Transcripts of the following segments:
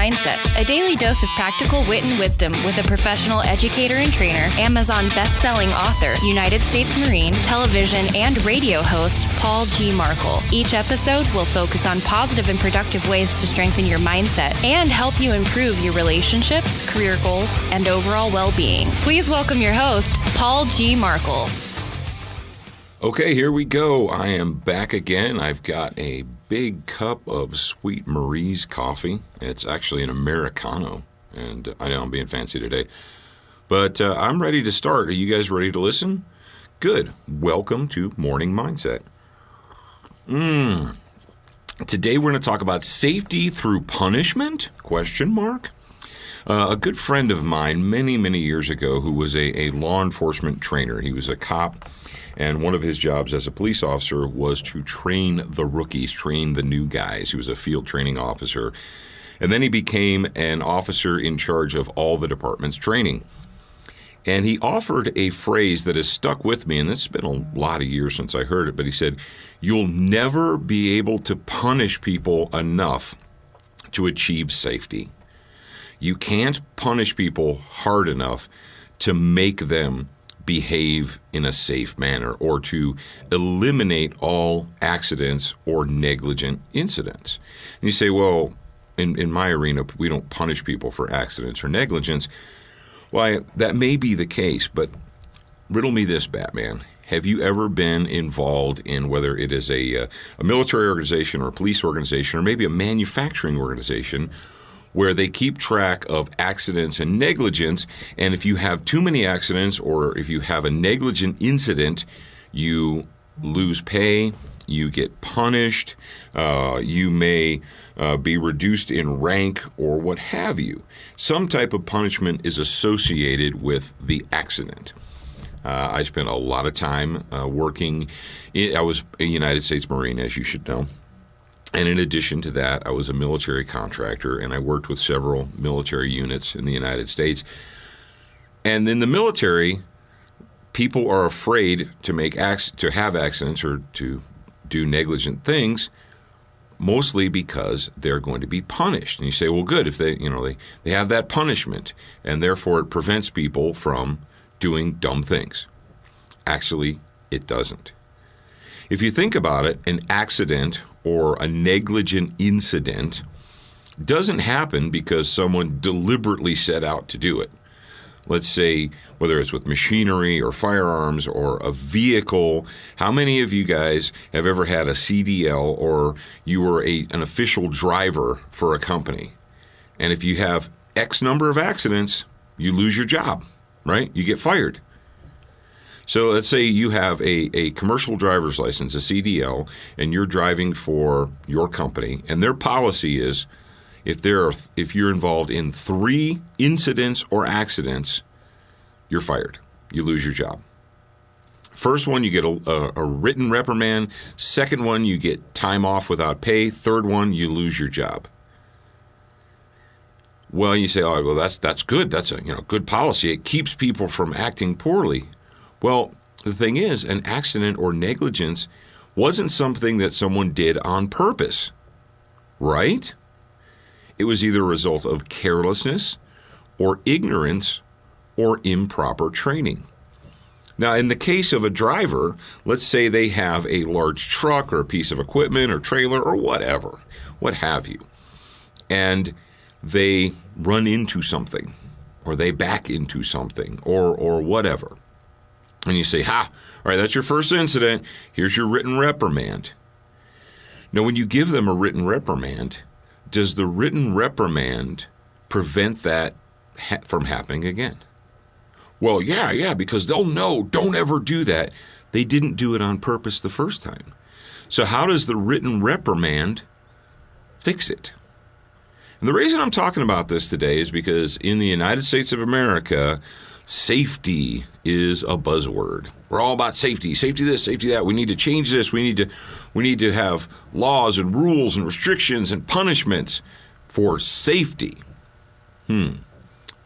Mindset, a daily dose of practical wit and wisdom with a professional educator and trainer, Amazon best-selling author, United States Marine, television and radio host, Paul G. Markle. Each episode will focus on positive and productive ways to strengthen your mindset and help you improve your relationships, career goals, and overall well-being. Please welcome your host, Paul G. Markle. Okay, here we go. I am back again. I've got a big cup of Sweet Marie's coffee. It's actually an Americano, and I know I'm being fancy today. But I'm ready to start. Are you guys ready to listen? Good. Welcome to Morning Mindset. Today we're going to talk about safety through punishment? ? A good friend of mine many years ago who was a law enforcement trainer. He was a cop. And one of his jobs as a police officer was to train the rookies, train the new guys. He was a field training officer. And then he became an officer in charge of all the department's training. And he offered a phrase that has stuck with me, and it's been a lot of years since I heard it, but he said, "You'll never be able to punish people enough to achieve safety. You can't punish people hard enough to make them behave in a safe manner or to eliminate all accidents or negligent incidents." And you say, well, in my arena, we don't punish people for accidents or negligence. Why, that may be the case, but riddle me this, Batman. Have you ever been involved in whether it is a military organization or a police organization or maybe a manufacturing organization where they keep track of accidents and negligence, and if you have too many accidents or if you have a negligent incident, you lose pay, you get punished, you may be reduced in rank or what have you. Some type of punishment is associated with the accident. I spent a lot of time working. I was a United States Marine, as you should know. And in addition to that, I was a military contractor, and I worked with several military units in the United States. And in the military, people are afraid to have accidents or to do negligent things, mostly because they're going to be punished. And you say, well, good, if they have that punishment, and therefore it prevents people from doing dumb things. Actually, it doesn't. If you think about it, an accident or a negligent incident doesn't happen because someone deliberately set out to do it. Let's say, whether it's with machinery or firearms or a vehicle, how many of you guys have ever had a CDL or you were an official driver for a company? And if you have X number of accidents, you lose your job, right? You get fired. So let's say you have a commercial driver's license, a CDL, and you're driving for your company, and their policy is if you're involved in 3 incidents or accidents, you're fired. You lose your job. First one, you get a written reprimand. Second one, you get time off without pay. Third one, you lose your job. Well, you say, oh, well, that's good. That's a good policy. It keeps people from acting poorly. Well, the thing is, an accident or negligence wasn't something that someone did on purpose, right? It was either a result of carelessness or ignorance or improper training. Now, in the case of a driver, let's say they have a large truck or a piece of equipment or trailer or whatever, what have you, and they run into something or they back into something or whatever. And you say, all right, that's your first incident. Here's your written reprimand. Now, when you give them a written reprimand, does the written reprimand prevent that from happening again? Well, yeah, because they'll know, don't ever do that. They didn't do it on purpose the first time. So how does the written reprimand fix it? And the reason I'm talking about this today is because in the United States of America, safety is a buzzword. We're all about safety. Safety this, safety that. We need to change this. We need to have laws and rules and restrictions and punishments for safety.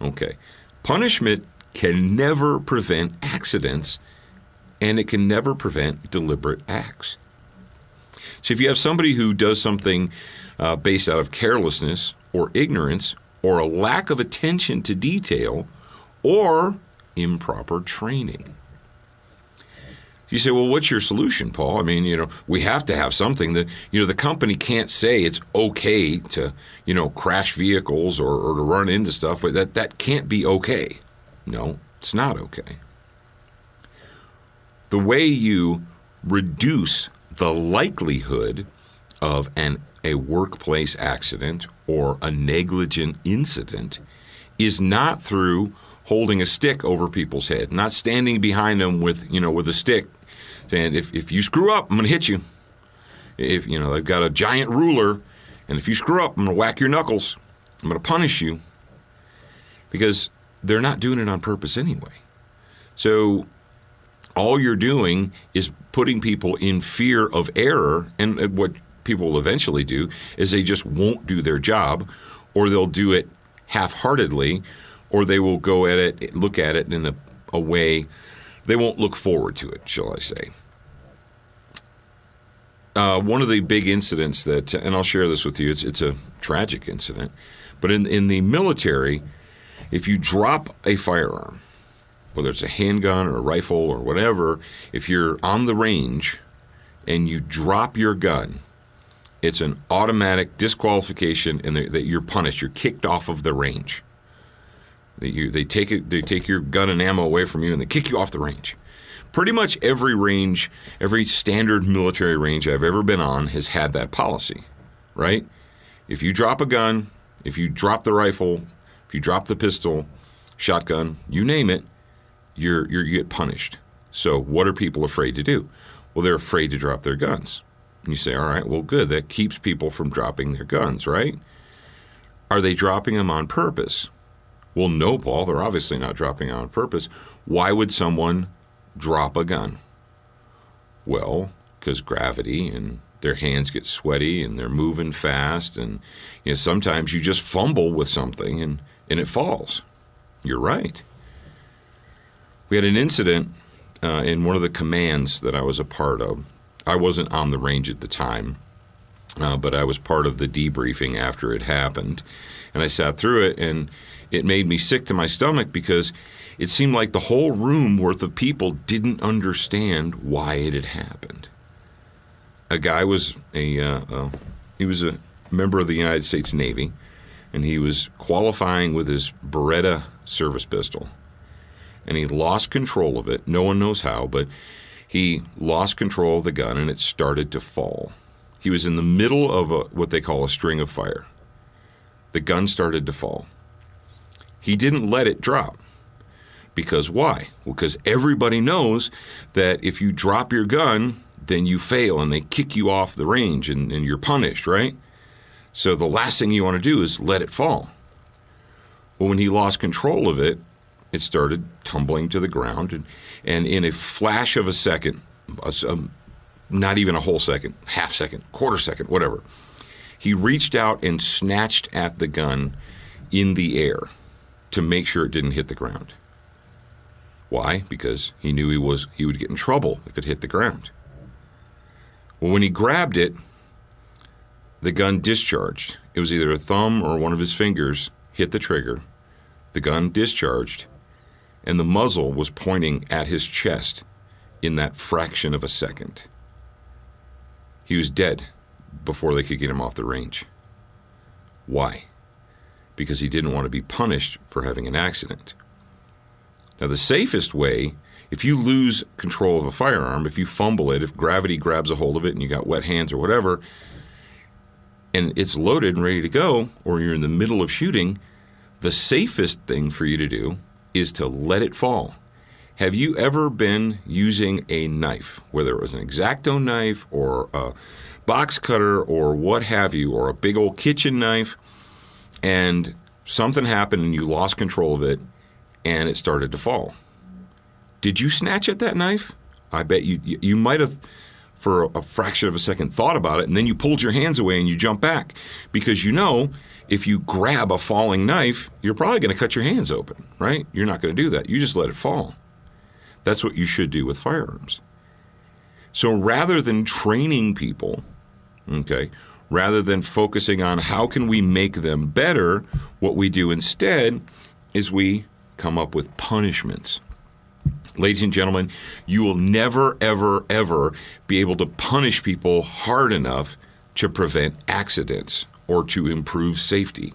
Okay. Punishment can never prevent accidents, and it can never prevent deliberate acts. So if you have somebody who does something based out of carelessness or ignorance or a lack of attention to detail or improper training. You say, well, what's your solution, Paul? I mean, we have to have something that, the company can't say it's okay to, crash vehicles or to run into stuff. But that can't be okay. No, it's not okay. The way you reduce the likelihood of a workplace accident or a negligent incident is not through holding a stick over people's head, not standing behind them with a stick, saying, if you screw up, I'm going to hit you. If they've got a giant ruler, and if you screw up, I'm going to whack your knuckles. I'm going to punish you, because they're not doing it on purpose anyway. So all you're doing is putting people in fear of error, and what people will eventually do is they just won't do their job, or they'll do it half-heartedly, or they will look at it in a way they won't look forward to it, shall I say. One of the big incidents that, and I'll share this with you, it's a tragic incident, but in the military, if you drop a firearm, whether it's a handgun or a rifle or whatever, if you're on the range and you drop your gun, it's an automatic disqualification, and that you're punished. You're kicked off of the range. They take your gun and ammo away from you, and they kick you off the range. Pretty much every range, every standard military range I've ever been on has had that policy, right? If you drop a gun, if you drop the rifle, if you drop the pistol, shotgun, you name it, you get punished. So what are people afraid to do? Well, they're afraid to drop their guns. And you say, all right, well, good. That keeps people from dropping their guns, right? Are they dropping them on purpose? Well, no, Paul, they're obviously not dropping it on purpose. Why would someone drop a gun? Well, because gravity, and their hands get sweaty and they're moving fast, and sometimes you just fumble with something and it falls. You're right. We had an incident in one of the commands that I was a part of. I wasn't on the range at the time, but I was part of the debriefing after it happened. And I sat through it, and it made me sick to my stomach, because it seemed like the whole room worth of people didn't understand why it had happened. A guy was he was a member of the United States Navy, and he was qualifying with his Beretta service pistol. And he lost control of it. No one knows how, but he lost control of the gun, and it started to fall. He was in the middle of what they call a string of fire. The gun started to fall. He didn't let it drop. Because why? Well, because everybody knows that if you drop your gun, then you fail, and they kick you off the range, and you're punished, right? So the last thing you want to do is let it fall. Well, when he lost control of it, it started tumbling to the ground, and in a flash of a second, not even a whole second, half second, quarter second, whatever, he reached out and snatched at the gun in the air to make sure it didn't hit the ground. Why? Because he knew he would get in trouble if it hit the ground. Well, when he grabbed it, the gun discharged. It was either a thumb or one of his fingers hit the trigger. The gun discharged, and the muzzle was pointing at his chest in that fraction of a second. He was dead before they could get him off the range. Why? Because he didn't want to be punished for having an accident. Now, the safest way, if you lose control of a firearm, if you fumble it, if gravity grabs a hold of it and you got wet hands or whatever, and it's loaded and ready to go, or you're in the middle of shooting, the safest thing for you to do is to let it fall. Have you ever been using a knife, whether it was an X-Acto knife or a box cutter or what have you, or a big old kitchen knife, and something happened and you lost control of it and it started to fall? Did you snatch at that knife? I bet you might have, for a fraction of a second, thought about it, and then you pulled your hands away and you jumped back, because if you grab a falling knife, you're probably going to cut your hands open, right? You're not going to do that. You just let it fall. That's what you should do with firearms. So rather than training people, Rather than focusing on how can we make them better, what we do instead is we come up with punishments. Ladies and gentlemen, you will never, ever, ever be able to punish people hard enough to prevent accidents or to improve safety.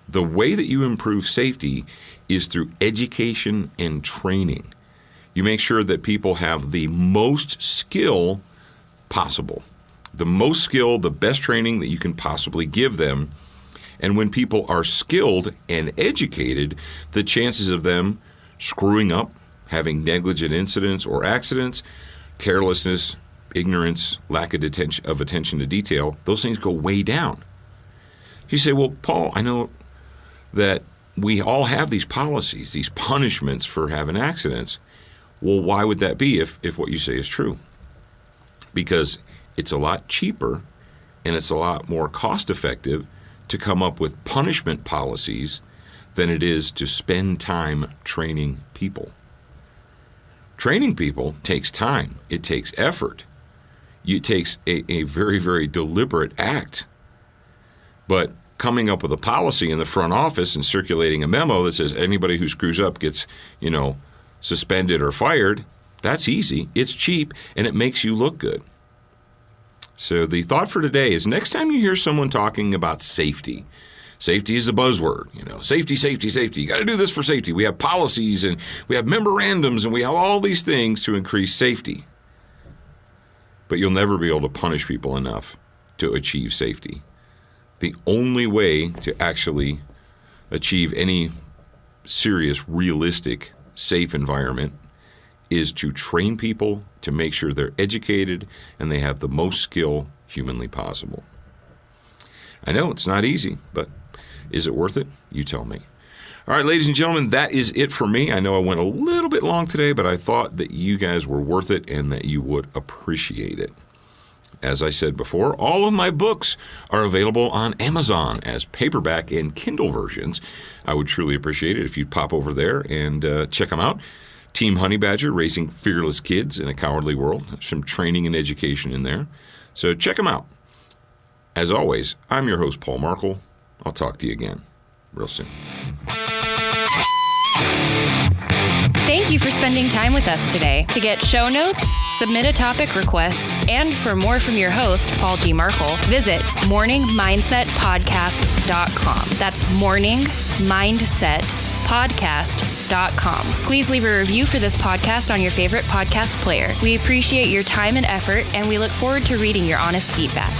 The way that you improve safety is through education and training. You make sure that people have the most skill possible. The most skill, the best training that you can possibly give them. And when people are skilled and educated, the chances of them screwing up, having negligent incidents or accidents, carelessness, ignorance, lack of attention to detail, those things go way down. You say, well, Paul, I know that we all have these policies, these punishments for having accidents. Well, why would that be if what you say is true? Because it's a lot cheaper and it's a lot more cost-effective to come up with punishment policies than it is to spend time training people. Training people takes time. It takes effort. It takes a very, very deliberate act. But coming up with a policy in the front office and circulating a memo that says anybody who screws up gets, suspended or fired, that's easy. It's cheap, and it makes you look good. So the thought for today is next time you hear someone talking about safety, safety is the buzzword, safety, safety, safety. You got to do this for safety. We have policies and we have memorandums and we have all these things to increase safety. But you'll never be able to punish people enough to achieve safety. The only way to actually achieve any serious, realistic, safe environment is to train people to make sure they're educated and they have the most skill humanly possible. I know it's not easy, but is it worth it? You tell me. All right, ladies and gentlemen, that is it for me. I know I went a little bit long today, but I thought that you guys were worth it and that you would appreciate it. As I said before, all of my books are available on Amazon as paperback and Kindle versions. I would truly appreciate it if you'd pop over there and check them out. Team Honey Badger, Raising Fearless Kids in a Cowardly World. Some training and education in there. So check them out. As always, I'm your host, Paul Markle. I'll talk to you again real soon. Thank you for spending time with us today. To get show notes, submit a topic request, and for more from your host, Paul G. Markle, visit morningmindsetpodcast.com. That's morningmindsetpodcast.com. Please leave a review for this podcast on your favorite podcast player. We appreciate your time and effort, and we look forward to reading your honest feedback.